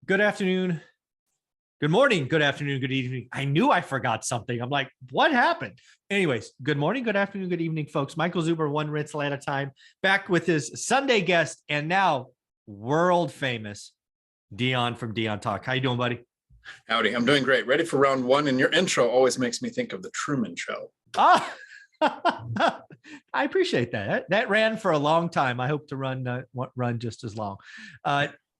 Good afternoon. Good morning. Good afternoon. Good evening. I knew I forgot something. I'm like, what happened? Anyways, good morning, good afternoon, good evening, folks. Michael Zuber, one rental at a time, back with his Sunday guest and now world famous Dion from Dion Talk. How you doing, buddy? Howdy, I'm doing great. Ready for round one. And your intro always makes me think of the Truman Show. Oh, I appreciate that. That ran for a long time. I hope to run just as long.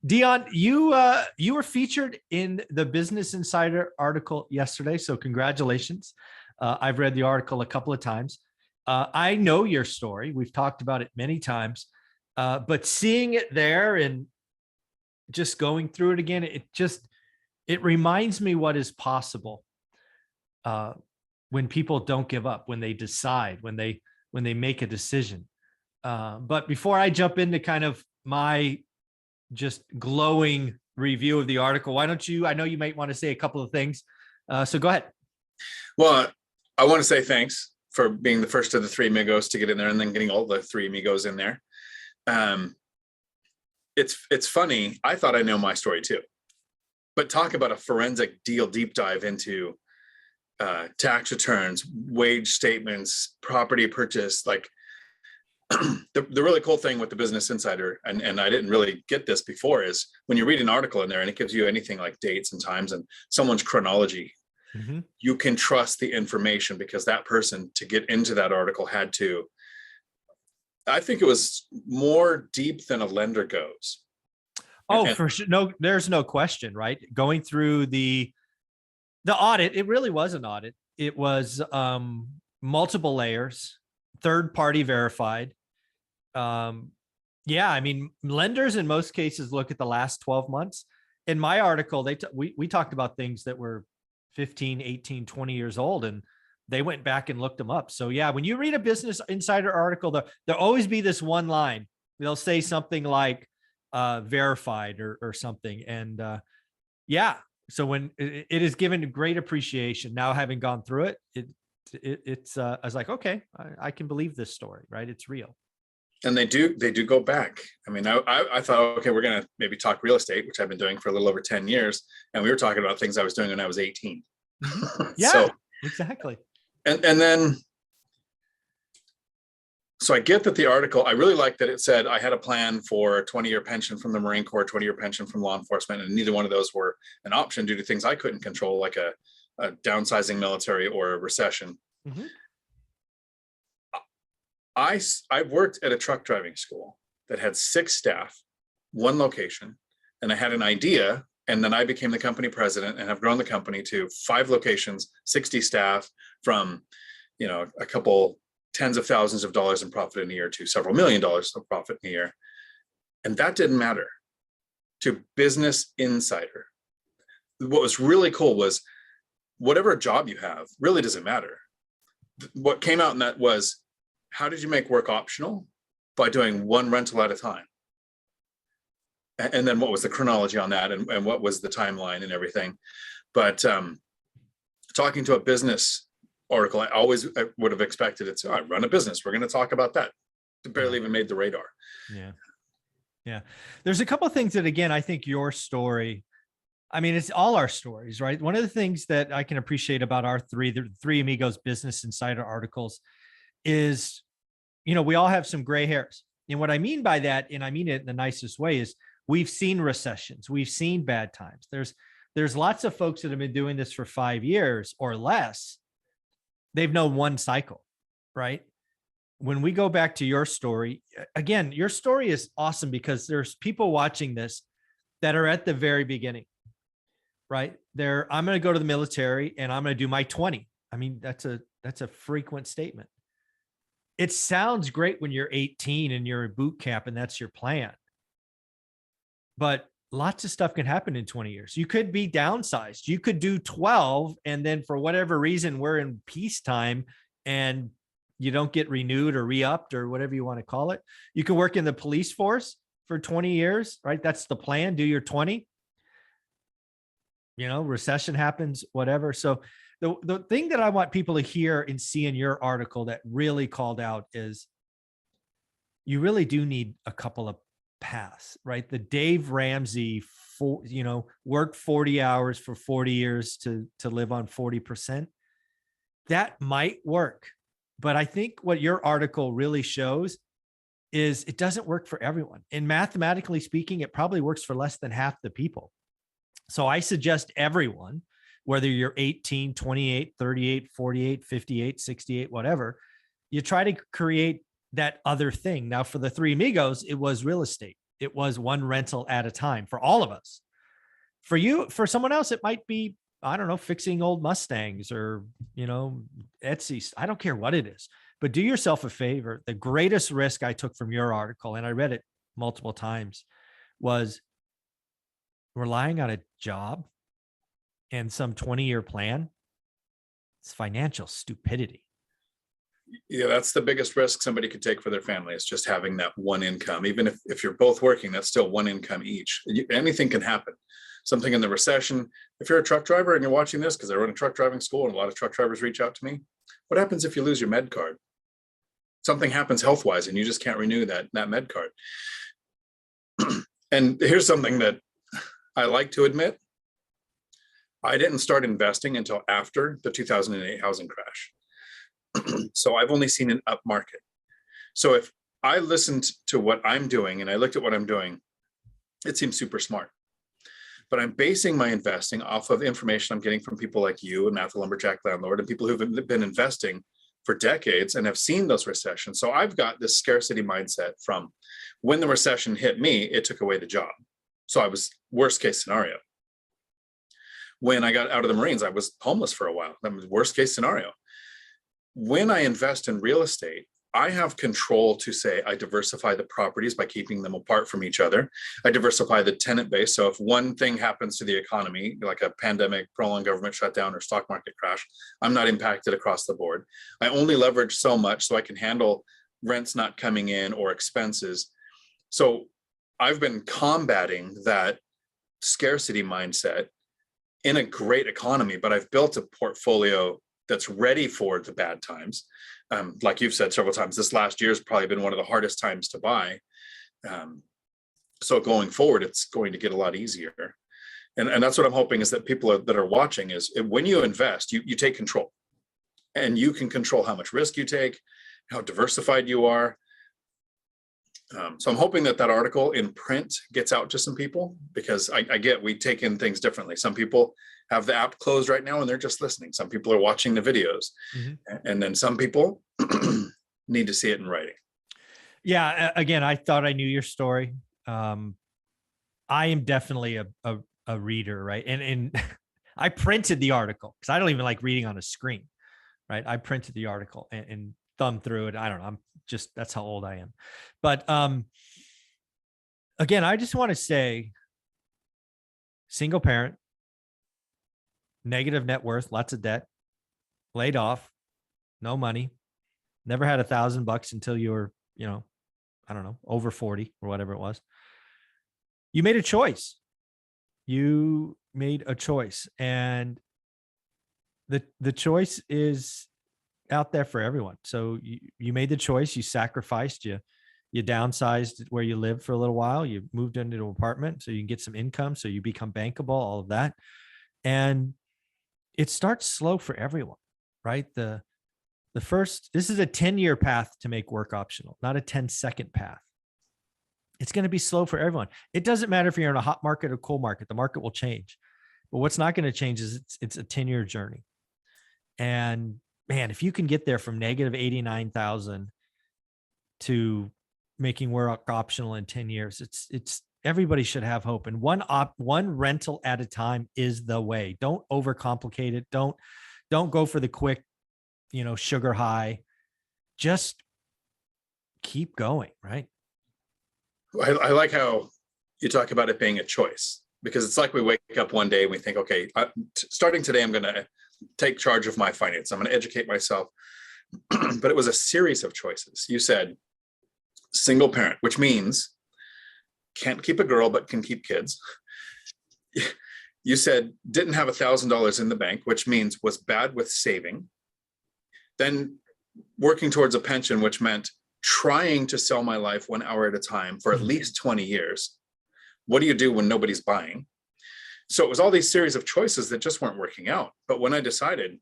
Dion, you were featured in the Business Insider article yesterday, so congratulations. I've read the article a couple of times. I know your story. We've talked about it many times, but seeing it there and just going through it again, it reminds me what is possible when people don't give up, when they decide, when they make a decision. But before I jump into kind of my just glowing review of the article, why don't you, I know you might want to say a couple of things. So go ahead. Well, I want to say thanks for being the first of the three amigos to get in there and then getting all the three amigos in there. It's funny. I thought I know my story too, but talk about a forensic deep dive into tax returns, wage statements, property purchase, like the really cool thing with the Business Insider, and I didn't really get this before, is when you read an article in there and it gives you anything like dates and times and someone's chronology, you can trust the information because that person, to get into that article, had to, I think it was more deep than a lender goes. Oh, for sure. No, there's no question, right? Going through the audit, it really was an audit. It was multiple layers, third party verified. Yeah, I mean, lenders in most cases look at the last 12 months. In my article, we talked about things that were 15, 18, 20 years old, and they went back and looked them up. So yeah, when you read a Business Insider article, there'll always be this one line. They'll say something like verified or something. And yeah, so when it is given great appreciation now, having gone through it, it's I was like, okay, I can believe this story, right? It's real. And they do go back. I mean, I thought, okay, we're going to maybe talk real estate, which I've been doing for a little over 10 years. And we were talking about things I was doing when I was 18. Yeah, so, exactly. And then, so I get that the article, I really like that it said I had a plan for a 20-year pension from the Marine Corps, 20-year pension from law enforcement, and neither one of those were an option due to things I couldn't control, like a downsizing military or a recession. I've worked at a truck driving school that had 6 staff, 1 location, and I had an idea, and then I became the company president and have grown the company to 5 locations, 60 staff, from, a couple tens of thousands of dollars in profit in a year to several $1 million of profit in a year. And that didn't matter to Business Insider. What was really cool was whatever job you have really doesn't matter. What came out in that was, how did you make work optional? By doing 1 rental at a time. And then what was the chronology on that, and what was the timeline and everything. But talking to a business article, I would have expected it to, I run a business, we're going to talk about that. It barely even made the radar. Yeah. There's a couple of things that, again, I think your story, I mean, it's all our stories, right? One of the things that I can appreciate about the three amigos Business Insider articles is, we all have some gray hairs. And what I mean by that, and I mean it in the nicest way, is we've seen recessions. We've seen bad times. There's lots of folks that have been doing this for 5 years or less. They've known one cycle, right? When we go back to your story, again, your story is awesome because there's people watching this that are at the very beginning, right? I'm going to go to the military and I'm going to do my 20. I mean, that's a frequent statement. It sounds great when you're 18 and you're in boot camp and that's your plan. But lots of stuff can happen in 20 years. You could be downsized. You could do 12. And then for whatever reason, we're in peacetime and you don't get renewed or re-upped or whatever you want to call it. You can work in the police force for 20 years, right? That's the plan. Do your 20. Recession happens, whatever. So the thing that I want people to hear and see in your article that really called out is you really do need a couple of paths, right? The Dave Ramsey, worked 40 hours for 40 years to live on 40%. That might work. But I think what your article really shows is it doesn't work for everyone. And mathematically speaking, it probably works for less than half the people. So I suggest everyone, whether you're 18, 28, 38, 48, 58, 68, whatever, you try to create that other thing. Now, for the three amigos, it was real estate. It was one rental at a time for all of us. For you, for someone else, it might be, I don't know, fixing old Mustangs or, Etsy. I don't care what it is, but do yourself a favor. The greatest risk I took from your article, and I read it multiple times, was relying on a job and some 20-year plan. It's financial stupidity. Yeah, that's the biggest risk somebody could take for their family, is just having that one income. Even if you're both working, that's still one income each. Anything can happen. Something in the recession. If you're a truck driver and you're watching this, because I run a truck driving school and a lot of truck drivers reach out to me, what happens if you lose your med card? Something happens health-wise and you just can't renew that med card. And here's something that I like to admit. I didn't start investing until after the 2008 housing crash. So I've only seen an up market. So if I listened to what I'm doing and I looked at what I'm doing, it seems super smart. But I'm basing my investing off of information I'm getting from people like you and Matt the Lumberjack Landlord and people who've been investing for decades and have seen those recessions. So I've got this scarcity mindset from when the recession hit me, it took away the job. So I was worst case scenario. When I got out of the Marines, I was homeless for a while. That was worst case scenario. When I invest in real estate, I have control to say I diversify the properties by keeping them apart from each other. I diversify the tenant base. So if one thing happens to the economy, like a pandemic, prolonged government shutdown, or stock market crash, I'm not impacted across the board. I only leverage so much so I can handle rents not coming in or expenses. So I've been combating that scarcity mindset in a great economy, but I've built a portfolio that's ready for the bad times. Like you've said several times, this last year has probably been one of the hardest times to buy. So going forward, it's going to get a lot easier. And that's what I'm hoping, is that people that are watching, is when you invest, you take control, and you can control how much risk you take, how diversified you are. So I'm hoping that article in print gets out to some people, because we take in things differently. Some people have the app closed right now and they're just listening. Some people are watching the videos, and then some people need to see it in writing. Yeah. Again, I thought I knew your story. I am definitely a reader, right? And I printed the article because I don't even like reading on a screen, right? I printed the article and thumbed through it. I don't know. That's how old I am. But again, I just want to say, single parent, negative net worth, lots of debt, laid off, no money, never had $1,000 until you were, I don't know, over 40 or whatever it was. You made a choice. And the choice is out there for everyone. So you made the choice, you sacrificed, you downsized where you lived for a little while, you moved into an apartment so you can get some income, so you become bankable, all of that. And it starts slow for everyone, right? This is a 10-year path to make work optional, not a 10-second path. It's going to be slow for everyone. It doesn't matter if you're in a hot market or cold market, the market will change. But what's not going to change is it's a 10-year journey. And man, if you can get there from negative 89,000 to making work optional in 10 years, it's everybody should have hope. And one rental at a time is the way. Don't overcomplicate it. Don't go for the quick, sugar high. Just keep going, right? I like how you talk about it being a choice, because it's like we wake up one day and we think, okay, starting today, I'm going to take charge of my finance. I'm going to educate myself. But it was a series of choices. You said single parent, which means can't keep a girl, but can keep kids. You said didn't have $1,000 in the bank, which means was bad with saving. Then working towards a pension, which meant trying to sell my life 1 hour at a time for at least 20 years. What do you do when nobody's buying? So it was all these series of choices that just weren't working out. But when I decided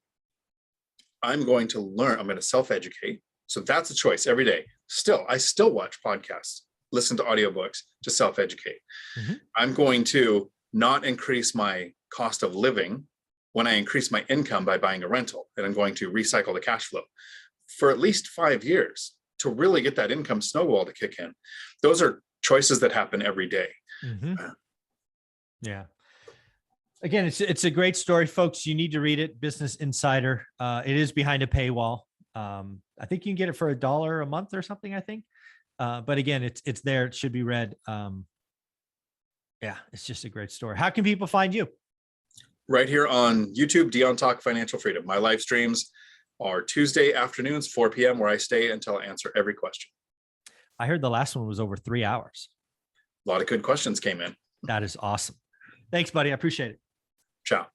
I'm going to learn, I'm going to self-educate. So that's a choice every day. I still watch podcasts, listen to audiobooks to self-educate. Mm-hmm. I'm going to not increase my cost of living when I increase my income by buying a rental, and I'm going to recycle the cash flow for at least 5 years to really get that income snowball to kick in. Those are choices that happen every day. Mm-hmm. Yeah. Again, it's a great story, folks. You need to read it. Business Insider. It is behind a paywall. I think you can get it for $1 a month or something, I think. But again, it's there. It should be read. Yeah, it's just a great story. How can people find you? Right here on YouTube, Dion Talk Financial Freedom. My live streams are Tuesday afternoons, 4 p.m., where I stay until I answer every question. I heard the last one was over 3 hours. A lot of good questions came in. That is awesome. Thanks, buddy. I appreciate it. Ciao.